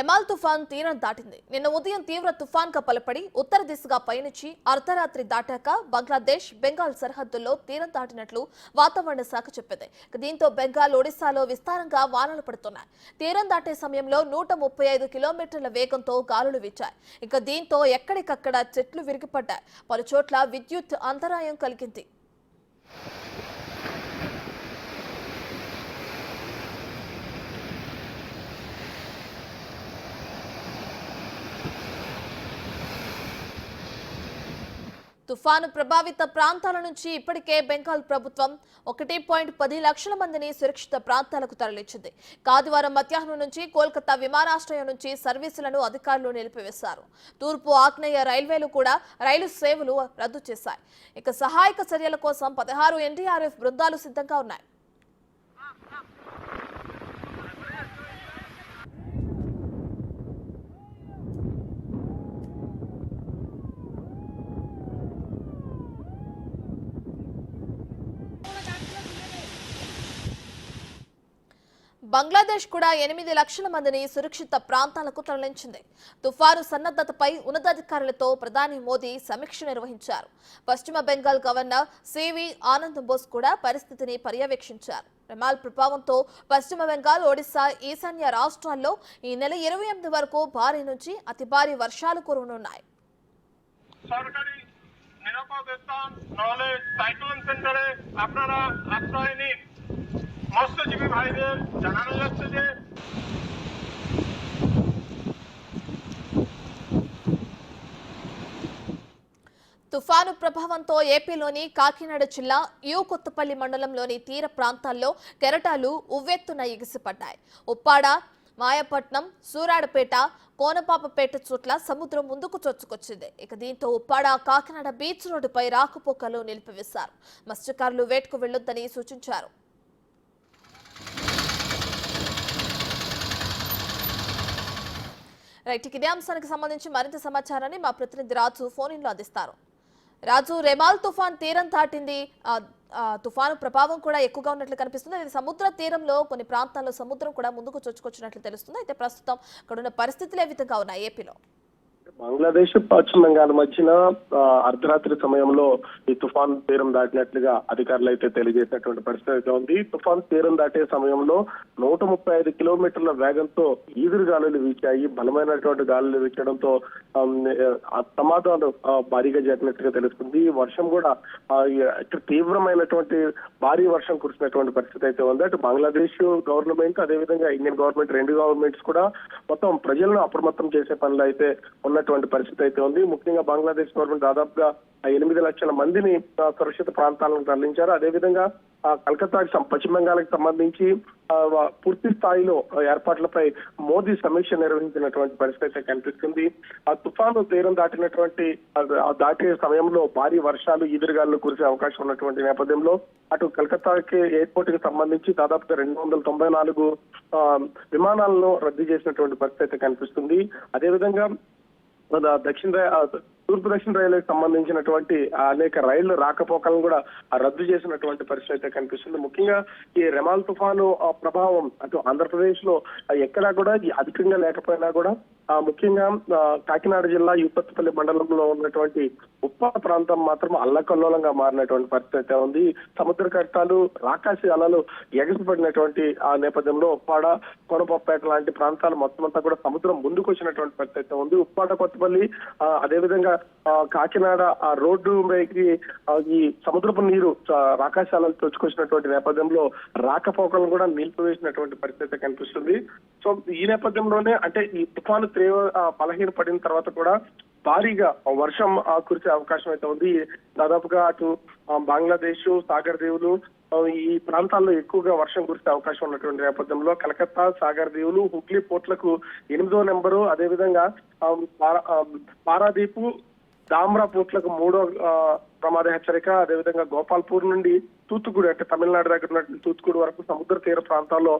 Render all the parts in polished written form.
Remal తుఫాన్ తీరం దాటింది. నిన్న ఉదయం తీవ్ర తుఫాన్గా బలపడి ఉత్తర దిశగా పయనించి అర్ధరాత్రి దాటాక బంగ్లాదేశ్ బెంగాల్ సరిహద్దుల్లో తీరం దాటినట్లు వాతావరణ శాఖ చెప్పింది. దీంతో బెంగాల్ ఒడిశాలో విస్తారంగా వానలు పడుతున్నాయి. తీరం దాటే సమయంలో 135 కిలోమీటర్ల వేగంతో గాలులు వీచాయి. ఇక దీంతో ఎక్కడికక్కడ చెట్లు విరిగిపడ్డాయి. పలుచోట్ల విద్యుత్ అంతరాయం కలిగింది. తుఫాను ప్రభావిత ప్రాంతాల నుంచి ఇప్పటికే బెంగాల్ ప్రభుత్వం 1.10 లక్షల మందిని సురక్షిత ప్రాంతాలకు తరలించింది. ఆదివారం మధ్యాహ్నం నుంచి కోల్కతా విమానాశ్రయం నుంచి సర్వీసులను అధికారులు నిలిపివేశారు. తూర్పు ఆగ్నేయ రైల్వేలు కూడా రైలు సేవలు రద్దు చేశాయి. ఇక సహాయక చర్యల కోసం 16 ఎన్డీఆర్ఎఫ్ బృందాలు సిద్ధంగా ఉన్నాయి. బంగ్లాదేశ్ కూడా 8 లక్షల మందిని సురక్షిత ప్రాంతాలకు తరలించింది. తుఫాను సన్నద్ధతపై ఉన్నతాధికారులతో ప్రధాని మోదీ సమీక్ష నిర్వహించారు. పశ్చిమ బెంగాల్ గవర్నర్ సివి ఆనంద్ బోస్ కూడా పరిస్థితిని పర్యవేక్షించారు. రెమాల్ ప్రభావంతో పశ్చిమ బెంగాల్, ఒడిశా, ఈశాన్య రాష్ట్రాల్లో ఈ నెల 28 వరకు భారీ నుంచి అతి భారీ వర్షాలు కురవనున్నాయి. মৎস্যজীবী ভাইদের জানানো যাচ্ছে যে తుఫాను ప్రభావంతో ఏపీలోని కాకినాడ జిల్లా యు కొత్తపల్లి మండలంలోని తీర ప్రాంతాల్లో కెరటాలు ఉవ్వెత్తున ఎగిసిపడ్డాయి. ఉప్పాడ, మాయపట్నం, సూరాడపేట, కోనపాపపేట చోట్ల సముద్రం ముందుకు చొచ్చుకొచ్చింది. ఇక దీంతో ఉప్పాడ, కాకినాడ బీచ్ రోడ్డుపై రాకపోకలు నిలిపివేశారు. మత్స్యకారులు వేటకు వెళ్లొద్దని సూచించారు. రైట్, ఇదే అంశానికి సంబంధించి మరింత సమాచారాన్ని మా ప్రతినిధి రాజు ఫోన్ ఇన్లో అందిస్తారు. రాజు, రెమాల్ తుఫాన్ తీరం దాటింది. తుఫాను ప్రభావం కూడా ఎక్కువగా ఉన్నట్లు కనిపిస్తుంది. ఇది సముద్ర తీరంలో కొన్ని ప్రాంతాల్లో సముద్రం కూడా ముందుకు చొచ్చుకొచ్చినట్లు తెలుస్తుంది. అయితే ప్రస్తుతం అక్కడ ఉన్న పరిస్థితులు ఏ విధంగా ఉన్నాయి ఏపీలో? బంగ్లాదేశ్, పశ్చిమ బెంగాల్ మధ్యన అర్ధరాత్రి సమయంలో ఈ తుఫాన్ తీరం దాటినట్లుగా అధికారులు అయితే తెలియజేసినటువంటి పరిస్థితి అయితే ఉంది. తుఫాన్ తీరం దాటే సమయంలో 135 కిలోమీటర్ల వేగంతో ఈదురు గాలులు వీచాయి. బలమైనటువంటి గాలులు వీచడంతో ప్రమాదాలు భారీగా జరిగినట్లుగా తెలుస్తుంది. వర్షం కూడా తీవ్రమైనటువంటి భారీ వర్షం కురిసినటువంటి పరిస్థితి అయితే ఉంది. అటు బంగ్లాదేశ్ గవర్నమెంట్, అదేవిధంగా ఇండియన్ గవర్నమెంట్, రెండు గవర్నమెంట్స్ కూడా మొత్తం ప్రజలను అప్రమత్తం చేసే పనులు అయితే ఉన్నటువంటి పరిస్థితి అయితే ఉంది. ముఖ్యంగా బంగ్లాదేశ్ గవర్నమెంట్ దాదాపుగా 8 లక్షల మందిని సురక్షిత ప్రాంతాలను తరలించారు. అదేవిధంగా కలకత్తాకి, పశ్చిమ బెంగాల్కి సంబంధించి పూర్తి స్థాయిలో ఏర్పాట్లపై మోదీ సమీక్ష నిర్వహించినటువంటి పరిస్థితి అయితే కనిపిస్తుంది. ఆ తుఫాను తీరం దాటే సమయంలో భారీ వర్షాలు, ఈదురుగాలు కురిసే అవకాశం ఉన్నటువంటి నేపథ్యంలో అటు కలకత్తాకి ఎయిర్పోర్ట్ కి సంబంధించి దాదాపుగా 294 విమానాలను రద్దు చేసినటువంటి పరిస్థితి అయితే కనిపిస్తుంది. అదేవిధంగా తూర్పు దక్షిణ రైల్వేకి సంబంధించినటువంటి అనేక రైళ్లు రాకపోకలను కూడా రద్దు చేసినటువంటి పరిస్థితి అయితే కనిపిస్తుంది. ముఖ్యంగా ఈ రెమాల్ తుఫాను ప్రభావం అటు ఆంధ్రప్రదేశ్ లో ఎక్కడా కూడా అధికంగా లేకపోయినా కూడా ముఖ్యంగా కాకినాడ జిల్లా యూపత్పల్లి మండలంలో ఉన్నటువంటి ఉప్పాడ ప్రాంతం మాత్రం అల్లకల్లోలంగా మారినటువంటి పరిస్థితి అయితే ఉంది. సముద్ర కట్టాలు, రాకాసి అలలు ఎగసిపడినటువంటి ఆ నేపథ్యంలో ఉప్పాడ, కోనపప్పేట లాంటి ప్రాంతాలు మొత్తం అంతా కూడా సముద్రం ముందుకు వచ్చినటువంటి పరిస్థితి అయితే ఉంది. ఉప్పాడ, కొత్తపల్లి, అదేవిధంగా కాకినాడ ఆ రోడ్డు పైకి ఈ సముద్రపు నీరు రాకాశాలను తెచ్చుకొచ్చినటువంటి నేపథ్యంలో రాకపోకలను కూడా నిలిపివేసినటువంటి పరిస్థితి కనిపిస్తుంది. సో ఈ నేపథ్యంలోనే అంటే ఈ తుఫాను బలహీనపడిన తర్వాత కూడా భారీగా వర్షం కురిసే అవకాశం అయితే ఉంది. దాదాపుగా అటు బంగ్లాదేశ్, సాగర్ దీవులు ఈ ప్రాంతాల్లో ఎక్కువగా వర్షం కురిసే అవకాశం ఉన్నటువంటి నేపథ్యంలో కలకత్తా, సాగర్ దీవులు, హుగ్లీ పోర్ట్లకు 8వ నెంబరు, అదేవిధంగా పారాదీపు, డామ్రా పోర్ట్లకు ప్రమాద హెచ్చరిక. అదేవిధంగా గోపాల్పూర్ నుండి తూత్తుకుడి అంటే తమిళనాడు దగ్గర ఉన్నటువంటి తూత్తుకుడి వరకు సముద్ర తీర ప్రాంతాల్లో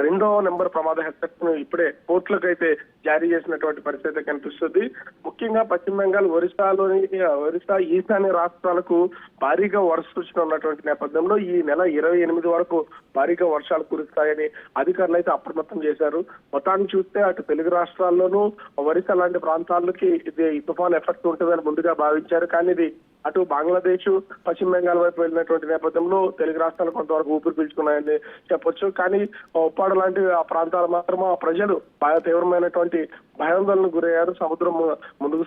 2వ నెంబర్ ప్రమాద హెచ్చరికను ఇప్పుడే కోర్టులకు అయితే జారీ చేసినటువంటి పరిస్థితి కనిపిస్తుంది. ముఖ్యంగా పశ్చిమ బెంగాల్, ఒరిస్సా ఈశాన్య రాష్ట్రాలకు భారీగా వర్ష సూచన ఉన్నటువంటి నేపథ్యంలో ఈ నెల 28 వరకు భారీగా వర్షాలు కురుస్తాయని అధికారులు అయితే అప్రమత్తం చేశారు. మొత్తాన్ని చూస్తే అటు తెలుగు రాష్ట్రాల్లోనూ ఒరిస్సా లాంటి ప్రాంతాలకి ఇది తుఫాన్ ఎఫెక్ట్ ఉంటుందని ముందుగా భావించారు. కానీ ఇది అటు బంగ్లాదేశ్, పశ్చిమ బెంగాల్ వైపు వెళ్ళినటువంటి నేపథ్యంలో తెలుగు రాష్ట్రాలు కొంతవరకు ఊపిరి పీల్చుకున్నాయని చెప్పొచ్చు. కానీ ఉప్పాడ లాంటి ఆ ప్రాంతాలు మాత్రం ఆ ప్రజలు బాగా తీవ్రమైనటువంటి భయాందోళనకు గురయ్యారు. సముద్రం ముందుకు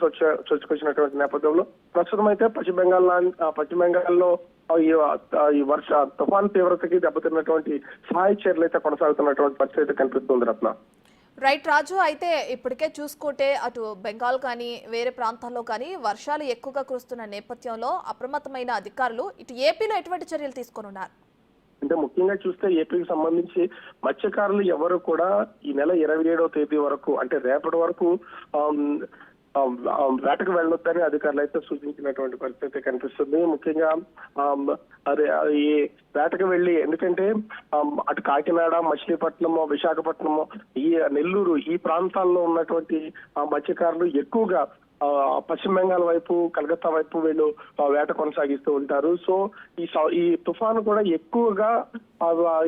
చొచ్చుకొచ్చినటువంటి నేపథ్యంలో ప్రస్తుతం అయితే పశ్చిమ బెంగాల్లో ఈ వర్ష తుఫాన్ తీవ్రతకి దెబ్బతిన్నటువంటి సహాయ చర్యలు అయితే కొనసాగుతున్నటువంటి పరిస్థితి కనిపిస్తుంది రత్న. రైట్ రాజు, అయితే ఇప్పటికే చూసుకుంటే అటు బెంగాల్ కానీ వేరే ప్రాంతాల్లో కానీ వర్షాలు ఎక్కువగా కురుస్తున్న నేపథ్యంలో అప్రమత్తమైన అధికారులు ఇటు ఏపీలో ఎటువంటి చర్యలు తీసుకొనున్నారు? అంటే ముఖ్యంగా చూస్తే ఏపీకి సంబంధించి మత్స్యకారులు ఎవరు కూడా ఈ నెల 27వ తేదీ వరకు అంటే రేపటి వరకు వేటకు వెళ్ళొద్దని అధికారులు అయితే సూచించినటువంటి పరిస్థితి కనిపిస్తుంది. ముఖ్యంగా ఈ వేటకు వెళ్ళి, ఎందుకంటే అటు కాకినాడ, మచిలీపట్నం, విశాఖపట్నం, ఈ నెల్లూరు ఈ ప్రాంతాల్లో ఉన్నటువంటి మత్స్యకారులు ఎక్కువగా పశ్చిమ బెంగాల్ వైపు, కలకత్తా వైపు వీళ్ళు వేట కొనసాగిస్తూ ఉంటారు. సో ఈ తుఫాను కూడా ఎక్కువగా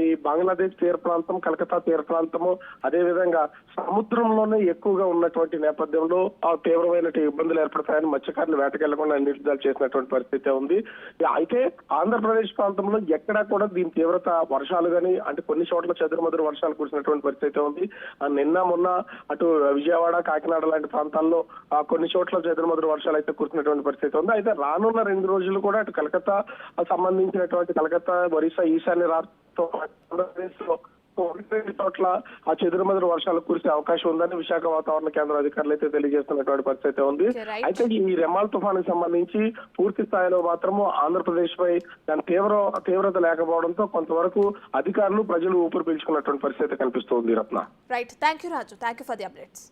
ఈ బంగ్లాదేశ్ తీర ప్రాంతం, కలకత్తా తీర ప్రాంతము, అదే విధంగా సముద్రంలోనే ఎక్కువగా ఉన్నటువంటి నేపథ్యంలో తీవ్రమైన ఇబ్బందులు ఏర్పడతాయని మత్స్యకారులు వేటకెళ్లకుండా నిర్ధారణ చేసినటువంటి పరిస్థితి ఉంది. అయితే ఆంధ్రప్రదేశ్ ప్రాంతంలో ఎక్కడా కూడా దీని తీవ్రత వర్షాలు కానీ అంటే కొన్ని చోట్ల చెదురుమదురు వర్షాలు కురిసినటువంటి పరిస్థితి ఉంది. నిన్న మొన్న అటు విజయవాడ, కాకినాడ లాంటి ప్రాంతాల్లో కొన్ని చోట్ల చెదురుమదురు వర్షాలు అయితే కురిసినటువంటి పరిస్థితి ఉంది. అయితే రానున్న 2 రోజులు కూడా అటు కలకత్తా సంబంధించినటువంటి కలకత్తా, ఒరిస్సా ఈశాన్య రాష్ట్రం చోట్ల ఆ చెదురుమదురు వర్షాలు కురిసే అవకాశం ఉందని విశాఖ వాతావరణ కేంద్ర అధికారులు అయితే తెలియజేస్తున్నటువంటి పరిస్థితి ఉంది. అయితే ఈ రెమాల్ తుఫాను సంబంధించి పూర్తి స్థాయిలో మాత్రము ఆంధ్రప్రదేశ్ పై దాని తీవ్రత లేకపోవడంతో కొంతవరకు అధికారులు, ప్రజలు ఊపిరి పీల్చుకున్నటువంటి పరిస్థితి కనిపిస్తుంది Ratna. Right, thank you Raju, thank you for the updates.